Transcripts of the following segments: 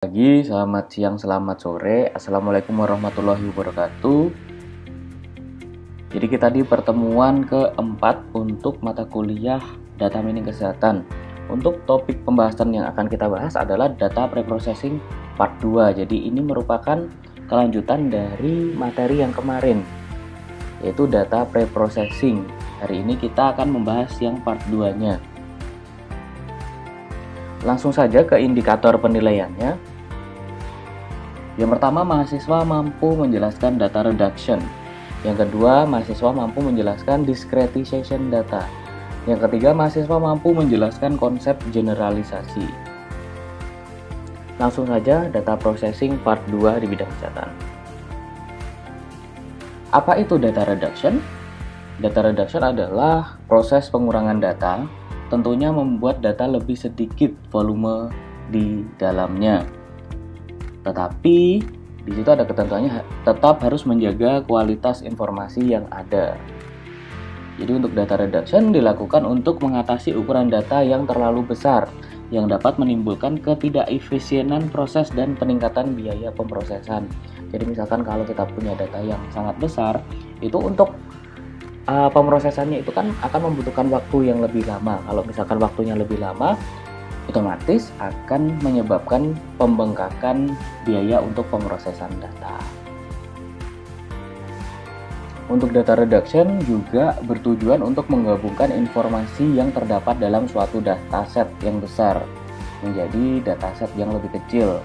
Pagi, selamat siang, selamat sore. Assalamualaikum warahmatullahi wabarakatuh. Jadi kita di pertemuan keempat untuk mata kuliah Data Mining Kesehatan. Untuk topik pembahasan yang akan kita bahas adalah Data Preprocessing Part 2. Jadi ini merupakan kelanjutan dari materi yang kemarin, yaitu Data Preprocessing. Hari ini kita akan membahas yang Part 2-nya. Langsung saja ke indikator penilaiannya. Yang pertama, mahasiswa mampu menjelaskan data reduction. Yang kedua, mahasiswa mampu menjelaskan discretization data. Yang ketiga, mahasiswa mampu menjelaskan konsep generalisasi. Langsung saja, data processing part 2 di bidang kesehatan. Apa itu data reduction? Data reduction adalah proses pengurangan data, tentunya membuat data lebih sedikit volume di dalamnya. Tetapi di situ ada ketentuannya, tetap harus menjaga kualitas informasi yang ada. Jadi untuk data reduction dilakukan untuk mengatasi ukuran data yang terlalu besar yang dapat menimbulkan ketidakefisienan proses dan peningkatan biaya pemrosesan. Jadi misalkan kalau kita punya data yang sangat besar, itu untuk pemrosesannya itu kan akan membutuhkan waktu yang lebih lama. Kalau misalkan waktunya lebih lama, otomatis akan menyebabkan pembengkakan biaya untuk pemrosesan data. Untuk data reduction juga bertujuan untuk menggabungkan informasi yang terdapat dalam suatu dataset yang besar menjadi dataset yang lebih kecil.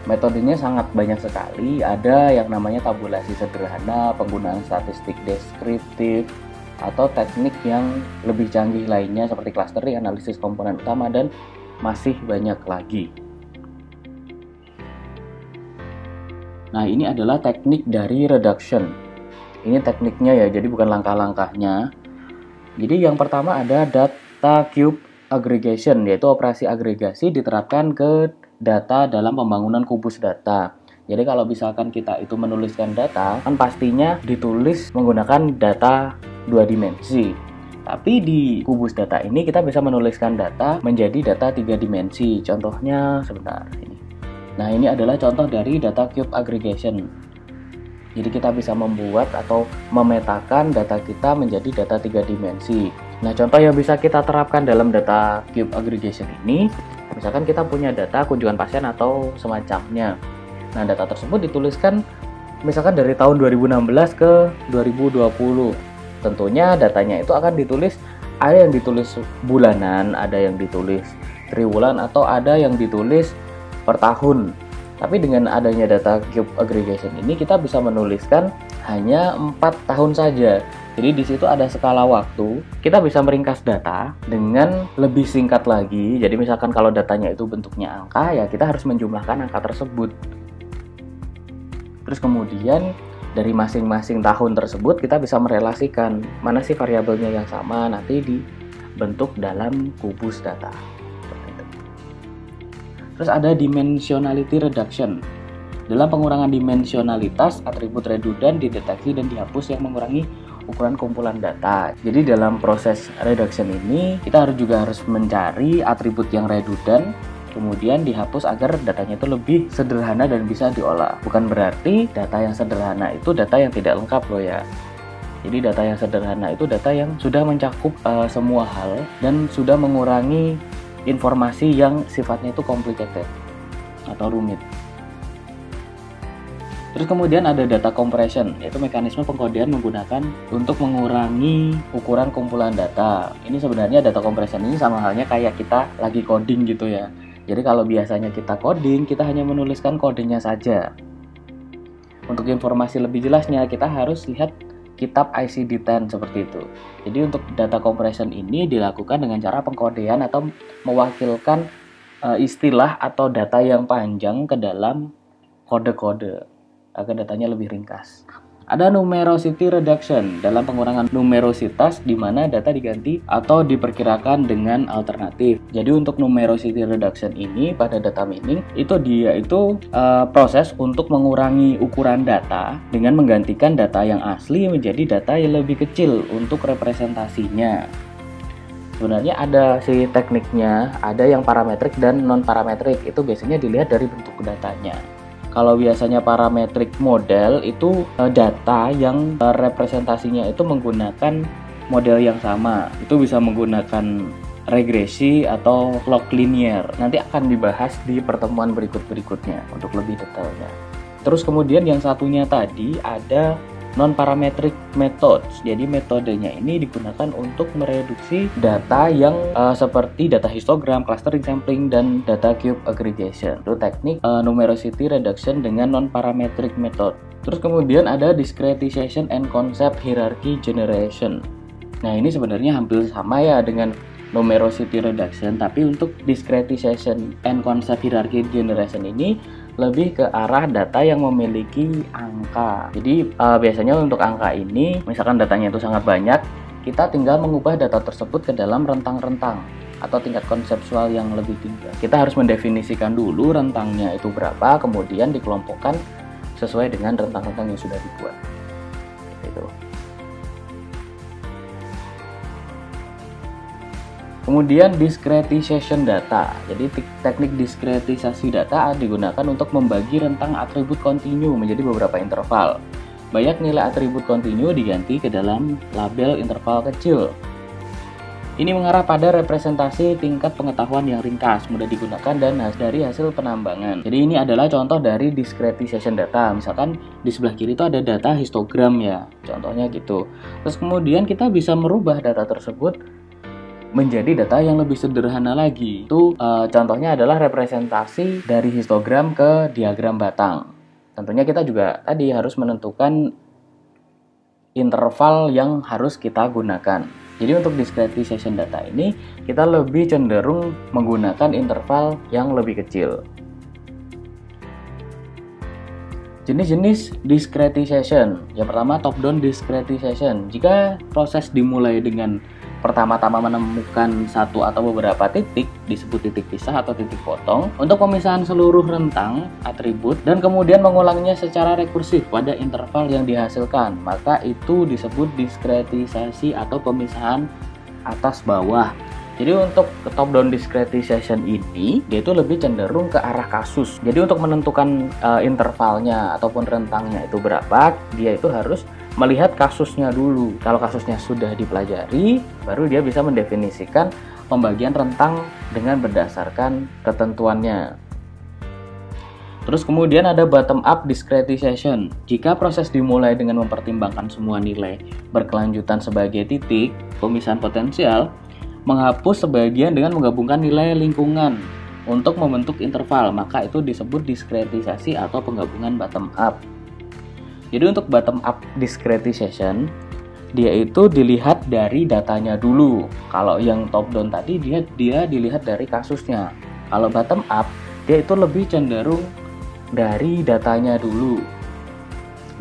Metodenya sangat banyak sekali, ada yang namanya tabulasi sederhana, penggunaan statistik deskriptif, atau teknik yang lebih canggih lainnya seperti clustering, analisis komponen utama, dan masih banyak lagi. Nah, ini adalah teknik dari reduction. Ini tekniknya ya, jadi bukan langkah-langkahnya. Jadi yang pertama ada data cube aggregation, yaitu operasi agregasi diterapkan ke data dalam pembangunan kubus data. Jadi kalau misalkan kita itu menuliskan data, kan pastinya ditulis menggunakan data 2 dimensi. Tapi di kubus data ini kita bisa menuliskan data menjadi data 3 dimensi. Contohnya sebentar ini. Nah, ini adalah contoh dari data cube aggregation. Jadi kita bisa membuat atau memetakan data kita menjadi data 3 dimensi. Nah, contoh yang bisa kita terapkan dalam data cube aggregation ini, misalkan kita punya data kunjungan pasien atau semacamnya. Nah, data tersebut dituliskan misalkan dari tahun 2016 ke 2020. Tentunya datanya itu akan ditulis, ada yang ditulis bulanan, ada yang ditulis triwulan, atau ada yang ditulis per tahun. Tapi dengan adanya data cube aggregation ini kita bisa menuliskan hanya 4 tahun saja. Jadi di situ ada skala waktu, kita bisa meringkas data dengan lebih singkat lagi. Jadi misalkan kalau datanya itu bentuknya angka, ya kita harus menjumlahkan angka tersebut. Terus kemudian dari masing-masing tahun tersebut kita bisa merelasikan mana sih variabelnya yang sama nanti dibentuk dalam kubus data. Terus ada dimensionality reduction. Dalam pengurangan dimensionalitas, atribut redundan dideteksi dan dihapus yang mengurangi ukuran kumpulan data. Jadi dalam proses reduction ini kita juga harus mencari atribut yang redundan, kemudian dihapus agar datanya itu lebih sederhana dan bisa diolah. Bukan berarti data yang sederhana itu data yang tidak lengkap loh ya. Jadi data yang sederhana itu data yang sudah mencakup semua hal dan sudah mengurangi informasi yang sifatnya itu complicated atau rumit. Terus kemudian ada data compression, yaitu mekanisme pengkodean menggunakan untuk mengurangi ukuran kumpulan data. Ini sebenarnya data compression ini sama halnya kayak kita lagi coding gitu ya. Jadi kalau biasanya kita coding, kita hanya menuliskan kodenya saja. Untuk informasi lebih jelasnya, kita harus lihat kitab ICD-10 seperti itu. Jadi untuk data compression ini dilakukan dengan cara pengkodean atau mewakilkan istilah atau data yang panjang ke dalam kode-kode agar datanya lebih ringkas. Ada numerosity reduction, dalam pengurangan numerositas di mana data diganti atau diperkirakan dengan alternatif. Jadi untuk numerosity reduction ini pada data mining itu proses untuk mengurangi ukuran data dengan menggantikan data yang asli menjadi data yang lebih kecil untuk representasinya. Sebenarnya ada si tekniknya, ada yang parametrik dan non parametrik. Itu biasanya dilihat dari bentuk datanya. Kalau biasanya parametrik model itu data yang representasinya itu menggunakan model yang sama. Itu bisa menggunakan regresi atau log linear. Nanti akan dibahas di pertemuan berikutnya untuk lebih detailnya. Terus kemudian yang satunya tadi ada non-parametric methods. Jadi metodenya ini digunakan untuk mereduksi data yang seperti data histogram, clustering sampling, dan data cube aggregation. Itu teknik numerosity reduction dengan non-parametric method. Terus kemudian ada discretization and concept hierarchy generation. Nah, ini sebenarnya hampir sama ya dengan numerosity reduction, tapi untuk discretization and concept hierarchy generation ini lebih ke arah data yang memiliki angka. Jadi biasanya untuk angka ini, misalkan datanya itu sangat banyak, kita tinggal mengubah data tersebut ke dalam rentang-rentang atau tingkat konseptual yang lebih tinggi. Kita harus mendefinisikan dulu rentangnya itu berapa, kemudian dikelompokkan sesuai dengan rentang-rentang yang sudah dibuat. Gitu. Kemudian discretization data. Jadi teknik diskretisasi data digunakan untuk membagi rentang atribut kontinu menjadi beberapa interval. Banyak nilai atribut kontinu diganti ke dalam label interval kecil. Ini mengarah pada representasi tingkat pengetahuan yang ringkas, mudah digunakan dan dari hasil penambangan. Jadi ini adalah contoh dari discretization data. Misalkan di sebelah kiri itu ada data histogram ya, contohnya gitu. Terus kemudian kita bisa merubah data tersebut menjadi data yang lebih sederhana lagi. Itu contohnya adalah representasi dari histogram ke diagram batang. Tentunya kita juga tadi harus menentukan interval yang harus kita gunakan. Jadi untuk discretization data ini kita lebih cenderung menggunakan interval yang lebih kecil. Jenis-jenis discretization. Yang pertama top-down discretization. Jika proses dimulai dengan pertama-tama menemukan satu atau beberapa titik, disebut titik pisah atau titik potong, untuk pemisahan seluruh rentang atribut dan kemudian mengulangnya secara rekursif pada interval yang dihasilkan, maka itu disebut diskretisasi atau pemisahan atas bawah. Jadi untuk top down discretization ini dia itu lebih cenderung ke arah kasus. Jadi untuk menentukan intervalnya ataupun rentangnya itu berapa, dia itu harus melihat kasusnya dulu. Kalau kasusnya sudah dipelajari, baru dia bisa mendefinisikan pembagian rentang dengan berdasarkan ketentuannya. Terus kemudian ada bottom up discretization. Jika proses dimulai dengan mempertimbangkan semua nilai berkelanjutan sebagai titik pemisahan potensial, menghapus sebagian dengan menggabungkan nilai lingkungan untuk membentuk interval, maka itu disebut diskretisasi atau penggabungan bottom up. Jadi untuk bottom up discretization, dia itu dilihat dari datanya dulu. Kalau yang top down tadi dia dilihat dari kasusnya. Kalau bottom up, dia itu lebih cenderung dari datanya dulu.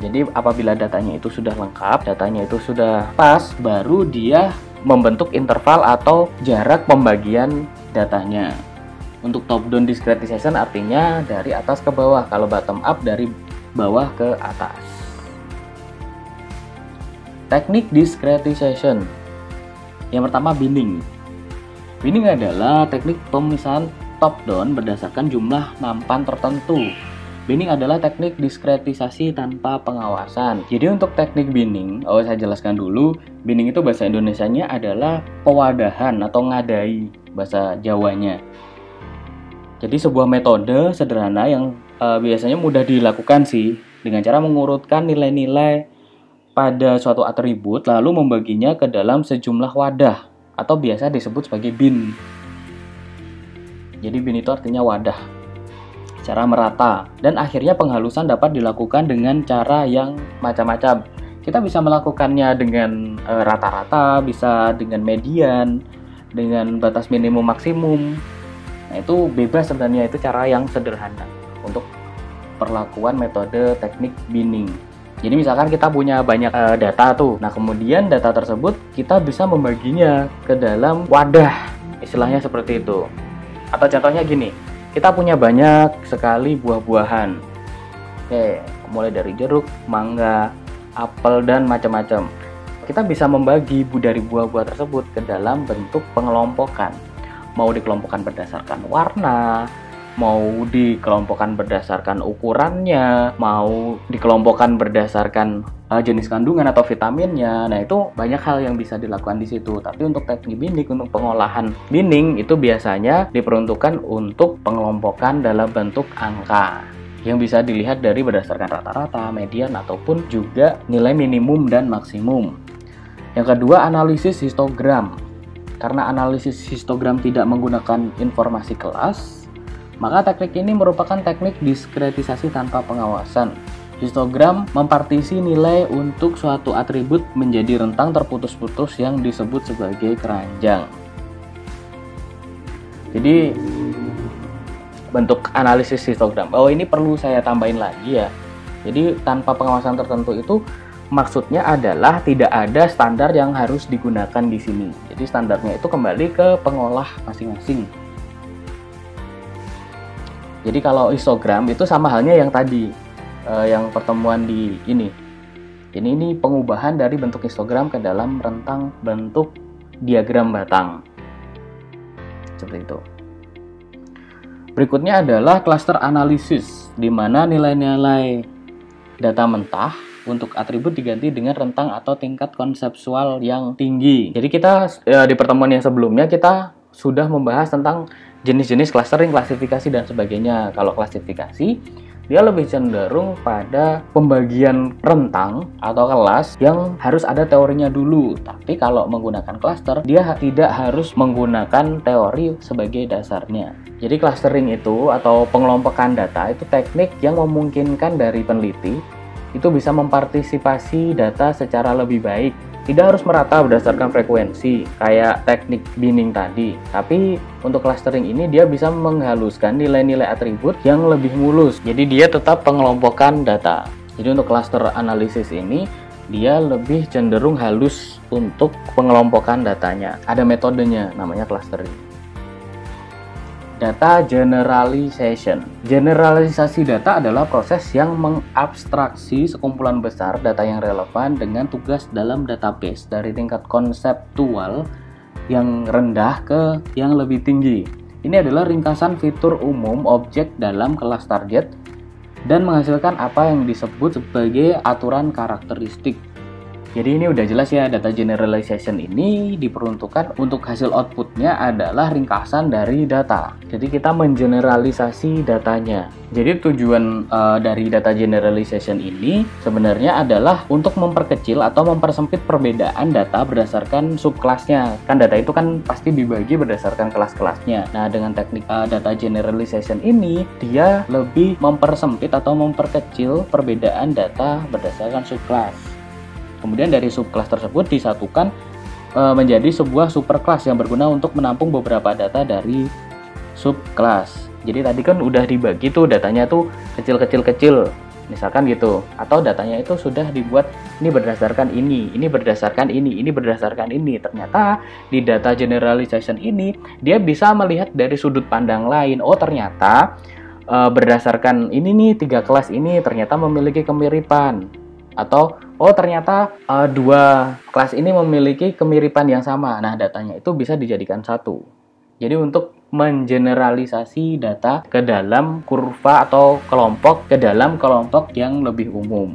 Jadi apabila datanya itu sudah lengkap, datanya itu sudah pas, baru dia membentuk interval atau jarak pembagian datanya. Untuk top down discretization artinya dari atas ke bawah, kalau bottom up dari bawah ke atas. Teknik discretization. Yang pertama binning. Binning adalah teknik pemisahan top down berdasarkan jumlah nampan tertentu. Binning adalah teknik diskretisasi tanpa pengawasan. Jadi untuk teknik binning, saya jelaskan dulu. Binning itu bahasa Indonesianya adalah pewadahan atau ngadai bahasa Jawanya. Jadi sebuah metode sederhana yang biasanya mudah dilakukan sih, dengan cara mengurutkan nilai-nilai pada suatu atribut lalu membaginya ke dalam sejumlah wadah atau biasa disebut sebagai bin. Jadi bin itu artinya wadah, secara merata, dan akhirnya penghalusan dapat dilakukan dengan cara yang macam-macam. Kita bisa melakukannya dengan rata-rata, bisa dengan median, dengan batas minimum maksimum. Nah, itu bebas sebenarnya, itu cara yang sederhana untuk perlakuan metode teknik binning. Jadi misalkan kita punya banyak data tuh, nah kemudian data tersebut kita bisa membaginya ke dalam wadah, istilahnya seperti itu. Atau contohnya gini, kita punya banyak sekali buah-buahan. Oke, mulai dari jeruk, mangga, apel, dan macam-macam. kita bisa membagi dari buah-buah tersebut ke dalam bentuk pengelompokan. Mau dikelompokkan berdasarkan warna, mau dikelompokkan berdasarkan ukurannya, mau dikelompokkan berdasarkan jenis kandungan atau vitaminnya. Nah, itu banyak hal yang bisa dilakukan di situ. Tapi untuk teknik binding, untuk pengolahan binding itu biasanya diperuntukkan untuk pengelompokan dalam bentuk angka yang bisa dilihat dari berdasarkan rata-rata, median, ataupun juga nilai minimum dan maksimum. Yang kedua, analisis histogram. Karena analisis histogram tidak menggunakan informasi kelas, maka teknik ini merupakan teknik diskretisasi tanpa pengawasan. Histogram mempartisi nilai untuk suatu atribut menjadi rentang terputus-putus yang disebut sebagai keranjang. Jadi bentuk analisis histogram. Oh, ini perlu saya tambahin lagi ya. Jadi tanpa pengawasan tertentu itu maksudnya adalah tidak ada standar yang harus digunakan di sini. Jadi standarnya itu kembali ke pengolah masing-masing. Jadi kalau histogram itu sama halnya yang tadi, yang pertemuan di ini. Jadi ini pengubahan dari bentuk histogram ke dalam rentang bentuk diagram batang. Seperti itu. Berikutnya adalah cluster analysis, di mana nilai-nilai data mentah untuk atribut diganti dengan rentang atau tingkat konseptual yang tinggi. Jadi kita di pertemuan yang sebelumnya kita sudah membahas tentang jenis-jenis clustering, klasifikasi, dan sebagainya. Kalau klasifikasi, dia lebih cenderung pada pembagian rentang atau kelas yang harus ada teorinya dulu. Tapi kalau menggunakan cluster, dia tidak harus menggunakan teori sebagai dasarnya. Jadi clustering itu atau pengelompokan data itu teknik yang memungkinkan dari peneliti itu bisa mempartisipasi data secara lebih baik. Tidak harus merata berdasarkan frekuensi kayak teknik binning tadi, tapi untuk clustering ini dia bisa menghaluskan nilai-nilai atribut yang lebih mulus. Jadi dia tetap pengelompokan data. Jadi untuk cluster analisis ini dia lebih cenderung halus untuk pengelompokan datanya. Ada metodenya namanya clustering. Data generalization. Generalisasi data adalah proses yang mengabstraksi sekumpulan besar data yang relevan dengan tugas dalam database dari tingkat konseptual yang rendah ke yang lebih tinggi. Ini adalah ringkasan fitur umum objek dalam kelas target dan menghasilkan apa yang disebut sebagai aturan karakteristik. Jadi ini udah jelas ya, data generalization ini diperuntukkan untuk hasil outputnya adalah ringkasan dari data. Jadi kita mengeneralisasi datanya. Jadi tujuan dari data generalization ini sebenarnya adalah untuk memperkecil atau mempersempit perbedaan data berdasarkan subkelasnya. Kan data itu kan pasti dibagi berdasarkan kelas-kelasnya. Nah, dengan teknik data generalization ini, dia lebih mempersempit atau memperkecil perbedaan data berdasarkan subkelas. Kemudian dari subkelas tersebut disatukan menjadi sebuah superkelas yang berguna untuk menampung beberapa data dari subkelas. Jadi tadi kan udah dibagi tuh datanya tuh kecil-kecil, misalkan gitu. Atau datanya itu sudah dibuat ini berdasarkan ini berdasarkan ini berdasarkan ini. Ternyata di data generalization ini dia bisa melihat dari sudut pandang lain. Oh, ternyata berdasarkan ini nih 3 kelas ini ternyata memiliki kemiripan. Atau oh ternyata dua kelas ini memiliki kemiripan yang sama. Nah, datanya itu bisa dijadikan satu. Jadi untuk mengeneralisasi data ke dalam kurva atau kelompok, ke dalam kelompok yang lebih umum.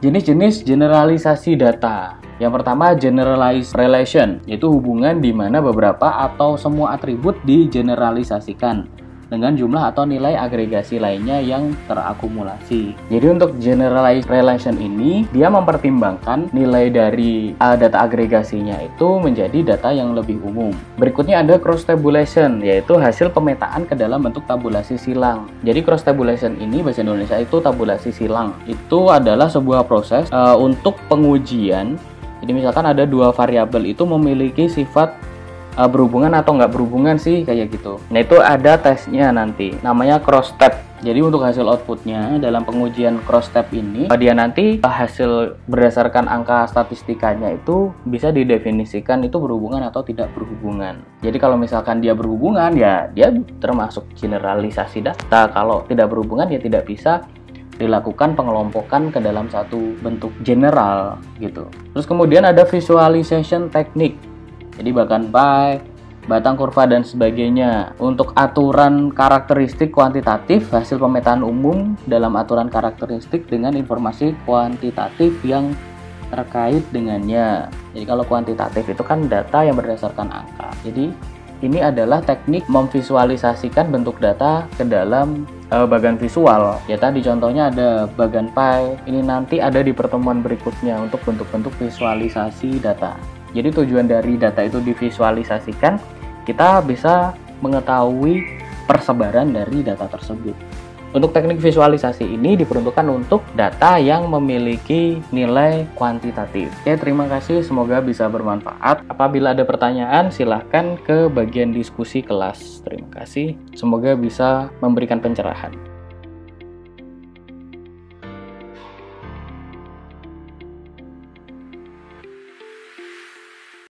Jenis-jenis generalisasi data. Yang pertama, generalized relation, yaitu hubungan di mana beberapa atau semua atribut digeneralisasikan dengan jumlah atau nilai agregasi lainnya yang terakumulasi. Jadi untuk generalized relation ini, dia mempertimbangkan nilai dari data agregasinya itu menjadi data yang lebih umum. Berikutnya ada cross tabulation, yaitu hasil pemetaan ke dalam bentuk tabulasi silang. Jadi cross tabulation ini bahasa Indonesia itu tabulasi silang. Itu adalah sebuah proses untuk pengujian. Jadi misalkan ada dua variabel itu memiliki sifat berhubungan atau nggak berhubungan sih, kayak gitu. Nah, itu ada tesnya nanti, namanya cross tab. Jadi untuk hasil outputnya dalam pengujian cross tab ini, dia nanti hasil berdasarkan angka statistikanya itu bisa didefinisikan itu berhubungan atau tidak berhubungan. Jadi kalau misalkan dia berhubungan, ya dia termasuk generalisasi data. Kalau tidak berhubungan, ya tidak bisa dilakukan pengelompokan ke dalam satu bentuk general gitu. Terus kemudian ada visualization teknik. Jadi bahkan pi, batang kurva dan sebagainya. Untuk aturan karakteristik kuantitatif, hasil pemetaan umum dalam aturan karakteristik dengan informasi kuantitatif yang terkait dengannya. Jadi kalau kuantitatif itu kan data yang berdasarkan angka. Jadi ini adalah teknik memvisualisasikan bentuk data ke dalam bagan visual. Ya tadi contohnya ada bagan pi. Ini nanti ada di pertemuan berikutnya untuk bentuk-bentuk visualisasi data. Jadi tujuan dari data itu divisualisasikan, kita bisa mengetahui persebaran dari data tersebut. Untuk teknik visualisasi ini diperuntukkan untuk data yang memiliki nilai kuantitatif. Oke, terima kasih. Semoga bisa bermanfaat. Apabila ada pertanyaan, silahkan ke bagian diskusi kelas. Terima kasih. Semoga bisa memberikan pencerahan.